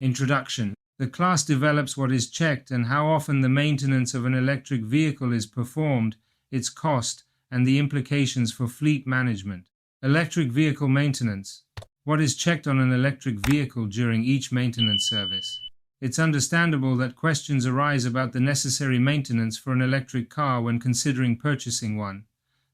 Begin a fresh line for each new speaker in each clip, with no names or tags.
Introduction. The class develops what is checked and how often the maintenance of an electric vehicle is performed, its cost, and the implications for fleet management. Electric vehicle maintenance. What is checked on an electric vehicle during each maintenance service? It's understandable that questions arise about the necessary maintenance for an electric car when considering purchasing one.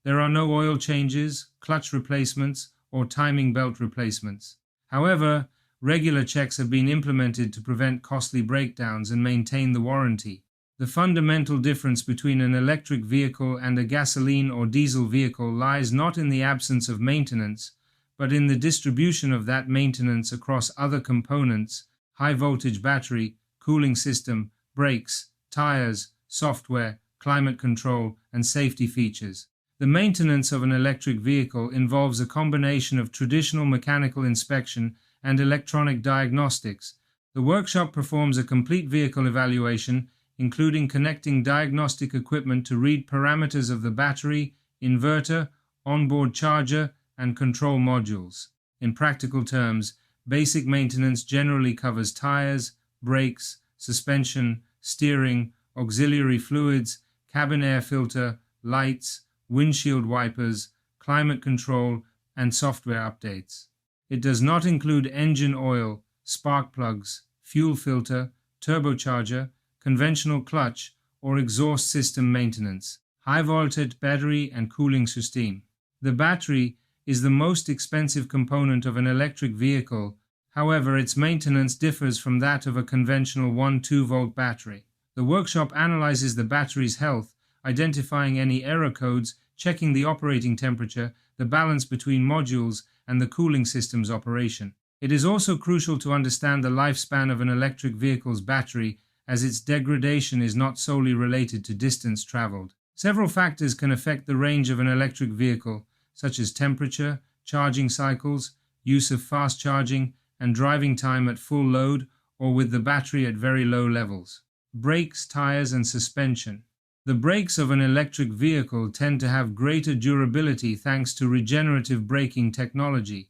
There are no oil changes, clutch replacements, or timing belt replacements. However, regular checks have been implemented to prevent costly breakdowns and maintain the warranty. The fundamental difference between an electric vehicle and a gasoline or diesel vehicle lies not in the absence of maintenance, but in the distribution of that maintenance across other components: high-voltage battery, cooling system, brakes, tires, software, climate control, and safety features. The maintenance of an electric vehicle involves a combination of traditional mechanical inspection and electronic diagnostics. The workshop performs a complete vehicle evaluation, including connecting diagnostic equipment to read parameters of the battery, inverter, onboard charger, and control modules. In practical terms, basic maintenance generally covers tires, brakes, suspension, steering, auxiliary fluids, cabin air filter, lights, windshield wipers, climate control, and software updates. It does not include engine oil, spark plugs, fuel filter, turbocharger, conventional clutch, or exhaust system maintenance, high-voltage battery and cooling system. The battery is the most expensive component of an electric vehicle. However, its maintenance differs from that of a conventional 1-2-volt battery. The workshop analyzes the battery's health, identifying any error codes, checking the operating temperature, the balance between modules, and the cooling system's operation. It is also crucial to understand the lifespan of an electric vehicle's battery, as its degradation is not solely related to distance traveled. Several factors can affect the range of an electric vehicle, such as temperature, charging cycles, use of fast charging, and driving time at full load or with the battery at very low levels. Brakes, tires, and suspension. The brakes of an electric vehicle tend to have greater durability thanks to regenerative braking technology.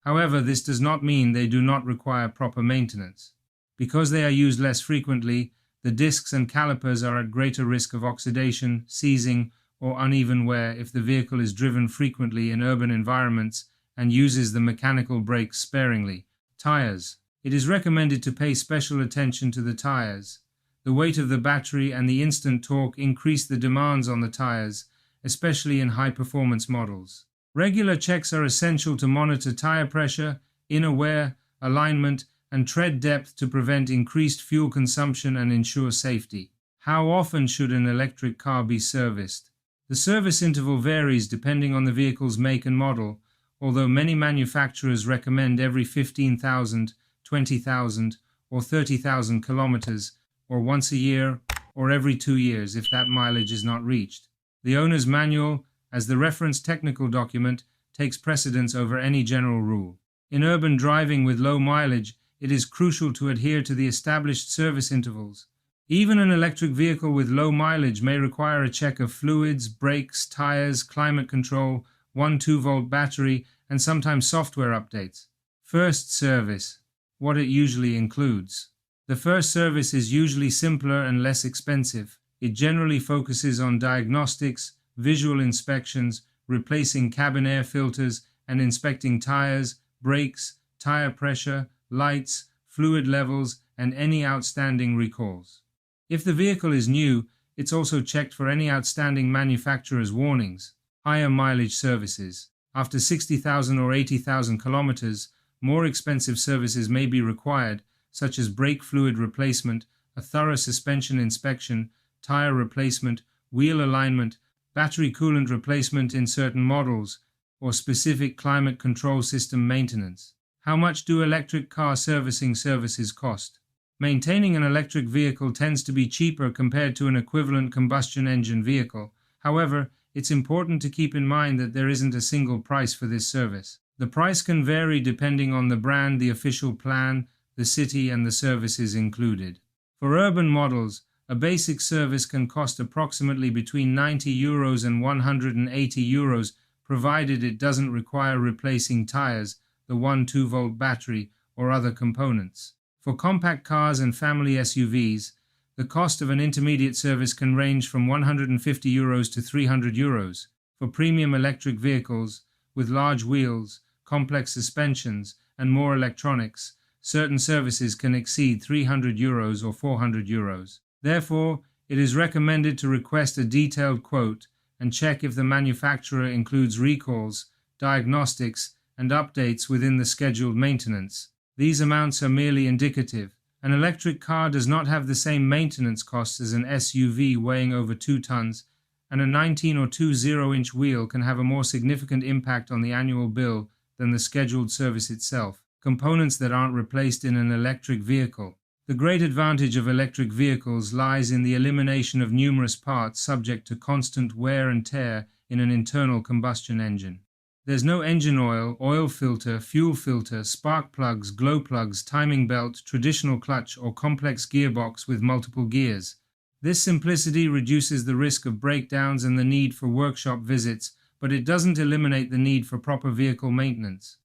However, this does not mean they do not require proper maintenance. Because they are used less frequently, the discs and calipers are at greater risk of oxidation, seizing, or uneven wear if the vehicle is driven frequently in urban environments and uses the mechanical brakes sparingly. Tires. It is recommended to pay special attention to the tires. The weight of the battery and the instant torque increase the demands on the tires, especially in high-performance models. Regular checks are essential to monitor tire pressure, inner wear, alignment, and tread depth to prevent increased fuel consumption and ensure safety. How often should an electric car be serviced? The service interval varies depending on the vehicle's make and model, although many manufacturers recommend every 15,000, 20,000, or 30,000 kilometers, or once a year, or every 2 years if that mileage is not reached. The owner's manual, as the reference technical document, takes precedence over any general rule. In urban driving with low mileage, it is crucial to adhere to the established service intervals. Even an electric vehicle with low mileage may require a check of fluids, brakes, tires, climate control, 1-2-volt battery, and sometimes software updates. First service. What it usually includes. The first service is usually simpler and less expensive. It generally focuses on diagnostics, visual inspections, replacing cabin air filters, and inspecting tires, brakes, tire pressure, lights, fluid levels, and any outstanding recalls. If the vehicle is new, it's also checked for any outstanding manufacturer's warnings. Higher mileage services. After 60,000 or 80,000 kilometers, more expensive services may be required, such as brake fluid replacement, a thorough suspension inspection, tire replacement, wheel alignment, battery coolant replacement in certain models, or specific climate control system maintenance. How much do electric car servicing services cost? Maintaining an electric vehicle tends to be cheaper compared to an equivalent combustion engine vehicle. However, it's important to keep in mind that there isn't a single price for this service. The price can vary depending on the brand, the official plan, the city, and the services included. For urban models, a basic service can cost approximately between €90 and €180, provided it doesn't require replacing tires, the 1-2-volt battery, or other components. For compact cars and family SUVs, the cost of an intermediate service can range from €150 to €300. For premium electric vehicles with large wheels, complex suspensions, and more electronics, certain services can exceed €300 or €400. Therefore, it is recommended to request a detailed quote and check if the manufacturer includes recalls, diagnostics, and updates within the scheduled maintenance. These amounts are merely indicative. An electric car does not have the same maintenance costs as an SUV weighing over 2 tons, and a 19 or 20-inch wheel can have a more significant impact on the annual bill than the scheduled service itself. Components that aren't replaced in an electric vehicle. The great advantage of electric vehicles lies in the elimination of numerous parts subject to constant wear and tear in an internal combustion engine. There's no engine oil filter, fuel filter, spark plugs, glow plugs, timing belt, traditional clutch, or complex gearbox with multiple gears. This simplicity reduces the risk of breakdowns and the need for workshop visits, but it doesn't eliminate the need for proper vehicle maintenance.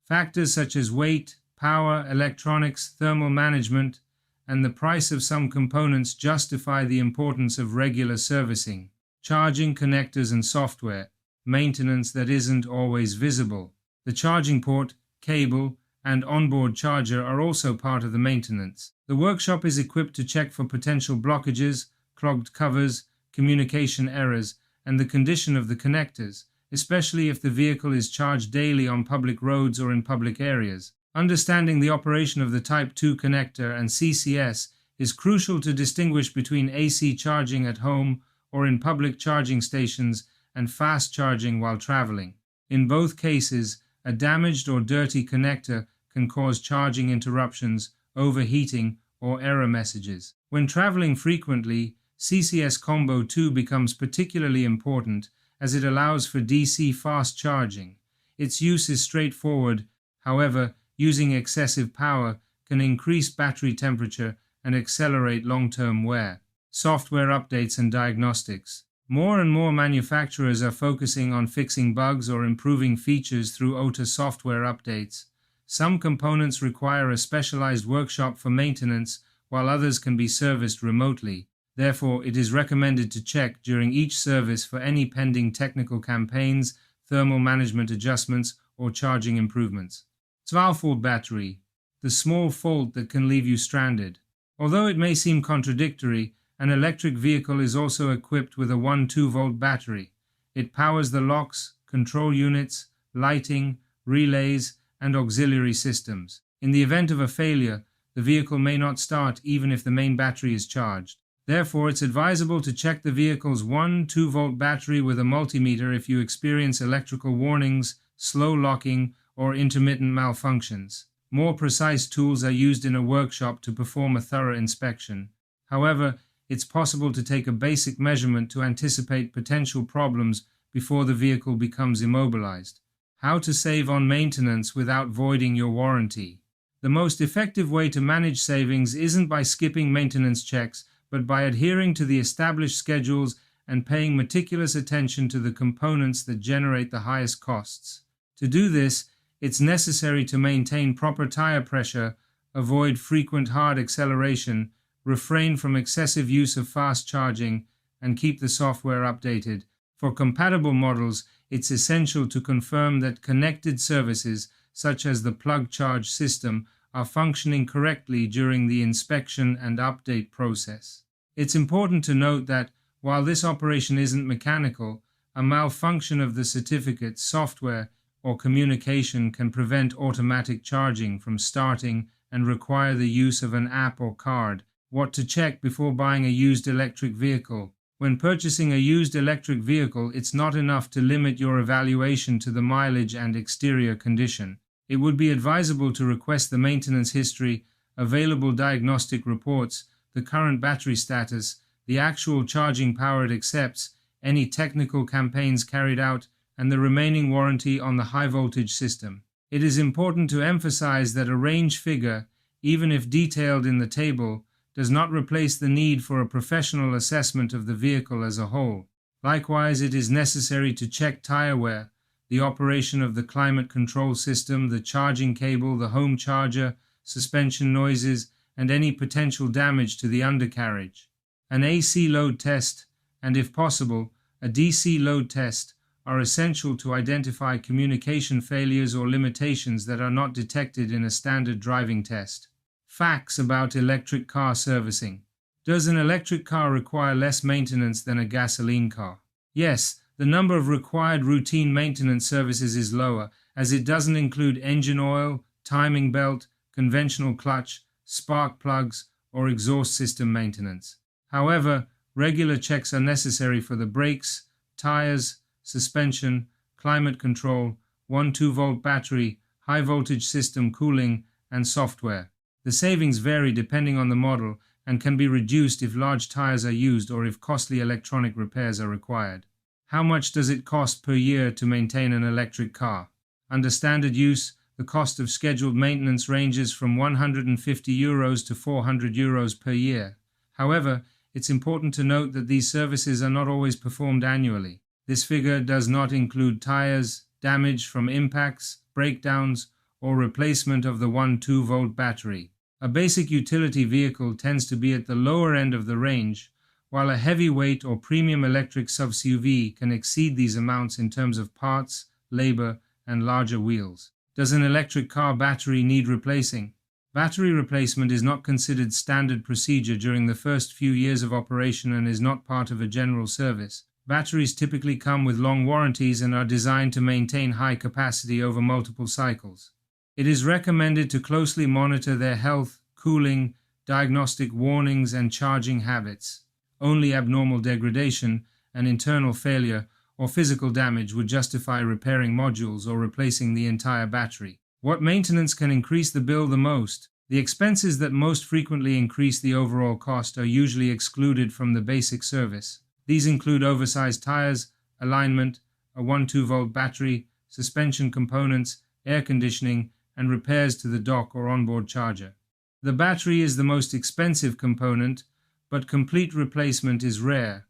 Factors such as weight, power, electronics, thermal management, and the price of some components justify the importance of regular servicing, charging connectors and software, maintenance that isn't always visible. The charging port, cable, and onboard charger are also part of the maintenance. The workshop is equipped to check for potential blockages, clogged covers, communication errors, and the condition of the connectors, especially if the vehicle is charged daily on public roads or in public areas. Understanding the operation of the Type 2 connector and CCS is crucial to distinguish between AC charging at home or in public charging stations and fast charging while traveling. In both cases, a damaged or dirty connector can cause charging interruptions, overheating, or error messages. When traveling frequently, CCS Combo 2 becomes particularly important as it allows for DC fast charging. Its use is straightforward, however, using excessive power can increase battery temperature and accelerate long-term wear. Software updates and diagnostics. More and more manufacturers are focusing on fixing bugs or improving features through OTA software updates. Some components require a specialized workshop for maintenance, while others can be serviced remotely. Therefore, it is recommended to check during each service for any pending technical campaigns, thermal management adjustments, or charging improvements. 12-volt battery, the small fault that can leave you stranded. Although it may seem contradictory, an electric vehicle is also equipped with a 12-volt battery. It powers the locks, control units, lighting, relays, and auxiliary systems. In the event of a failure, the vehicle may not start even if the main battery is charged. Therefore, it's advisable to check the vehicle's 12-volt battery with a multimeter if you experience electrical warnings, slow locking, or intermittent malfunctions. More precise tools are used in a workshop to perform a thorough inspection. However, it's possible to take a basic measurement to anticipate potential problems before the vehicle becomes immobilized. How to save on maintenance without voiding your warranty. The most effective way to manage savings isn't by skipping maintenance checks, but by adhering to the established schedules and paying meticulous attention to the components that generate the highest costs. To do this, it's necessary to maintain proper tire pressure, avoid frequent hard acceleration, refrain from excessive use of fast charging, and keep the software updated. For compatible models, it's essential to confirm that connected services, such as the plug charge system, are functioning correctly during the inspection and update process. It's important to note that, while this operation isn't mechanical, a malfunction of the certificate, software, or communication can prevent automatic charging from starting and require the use of an app or card. What to check before buying a used electric vehicle. When purchasing a used electric vehicle, it's not enough to limit your evaluation to the mileage and exterior condition. It would be advisable to request the maintenance history, available diagnostic reports, the current battery status, the actual charging power it accepts, any technical campaigns carried out, and the remaining warranty on the high-voltage system. It is important to emphasize that a range figure, even if detailed in the table, does not replace the need for a professional assessment of the vehicle as a whole. Likewise, it is necessary to check tire wear, the operation of the climate control system, the charging cable, the home charger, suspension noises, and any potential damage to the undercarriage. An AC load test, and if possible, a DC load test, are essential to identify communication failures or limitations that are not detected in a standard driving test. Facts about electric car servicing. Does an electric car require less maintenance than a gasoline car? Yes, the number of required routine maintenance services is lower, as it doesn't include engine oil, timing belt, conventional clutch, spark plugs, or exhaust system maintenance. However, regular checks are necessary for the brakes, tires, suspension, climate control, 12-volt battery, high voltage system cooling, and software. The savings vary depending on the model and can be reduced if large tires are used or if costly electronic repairs are required. How much does it cost per year to maintain an electric car? Under standard use, the cost of scheduled maintenance ranges from €150 to €400 per year. However, it's important to note that these services are not always performed annually. This figure does not include tires, damage from impacts, breakdowns, or replacement of the 12-volt battery. A basic utility vehicle tends to be at the lower end of the range, while a heavyweight or premium electric sub-SUV can exceed these amounts in terms of parts, labor, and larger wheels. Does an electric car battery need replacing? Battery replacement is not considered standard procedure during the first few years of operation and is not part of a general service. Batteries typically come with long warranties and are designed to maintain high capacity over multiple cycles. It is recommended to closely monitor their health, cooling, diagnostic warnings, and charging habits. Only abnormal degradation, an internal failure, or physical damage would justify repairing modules or replacing the entire battery. What maintenance can increase the bill the most? The expenses that most frequently increase the overall cost are usually excluded from the basic service. These include oversized tires, alignment, a 12-volt battery, suspension components, air conditioning, and repairs to the dock or onboard charger. The battery is the most expensive component, but complete replacement is rare.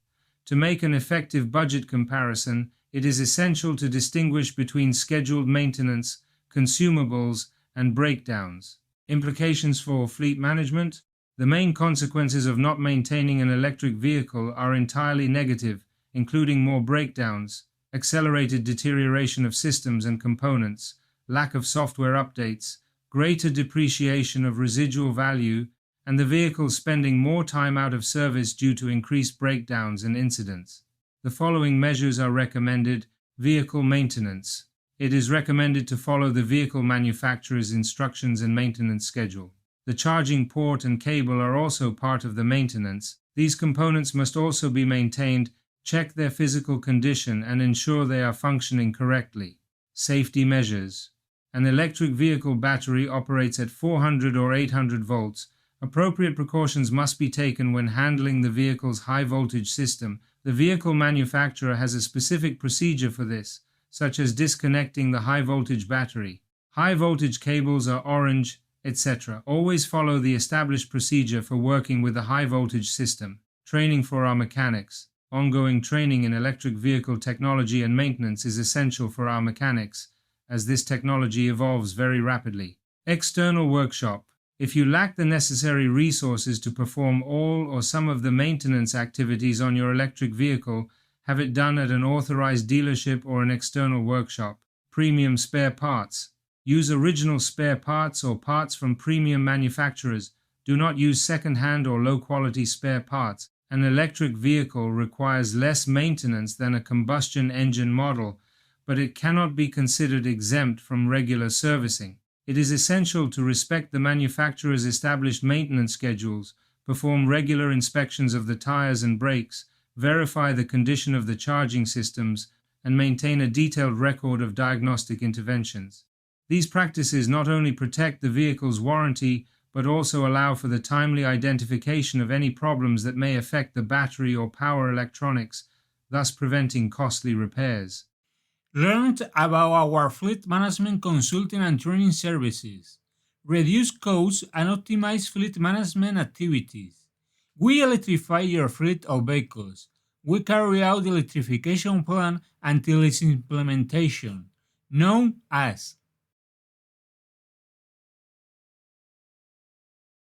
To make an effective budget comparison, it is essential to distinguish between scheduled maintenance, consumables, and breakdowns. Implications for fleet management? The main consequences of not maintaining an electric vehicle are entirely negative, including more breakdowns, accelerated deterioration of systems and components, lack of software updates, greater depreciation of residual value, and the vehicle spending more time out of service due to increased breakdowns and incidents. The following measures are recommended. Vehicle maintenance. It is recommended to follow the vehicle manufacturer's instructions and maintenance schedule. The charging port and cable are also part of the maintenance. These components must also be maintained, check their physical condition, and ensure they are functioning correctly. Safety measures. An electric vehicle battery operates at 400 or 800 volts. Appropriate precautions must be taken when handling the vehicle's high voltage system. The vehicle manufacturer has a specific procedure for this, such as disconnecting the high voltage battery. High voltage cables are orange, etc. Always follow the established procedure for working with a high voltage system. Training for our mechanics. Ongoing training in electric vehicle technology and maintenance is essential for our mechanics, as this technology evolves very rapidly. External workshop. If you lack the necessary resources to perform all or some of the maintenance activities on your electric vehicle, have it done at an authorized dealership or an external workshop. Premium spare parts. Use original spare parts or parts from premium manufacturers. Do not use second-hand or low-quality spare parts. An electric vehicle requires less maintenance than a combustion engine model, but it cannot be considered exempt from regular servicing. It is essential to respect the manufacturer's established maintenance schedules, perform regular inspections of the tires and brakes, verify the condition of the charging systems, and maintain a detailed record of diagnostic interventions. These practices not only protect the vehicle's warranty, but also allow for the timely identification of any problems that may affect the battery or power electronics, thus preventing costly repairs.
Learn about our fleet management consulting and training services. Reduce costs and optimize fleet management activities. We electrify your fleet of vehicles. We carry out the electrification plan until its implementation, known as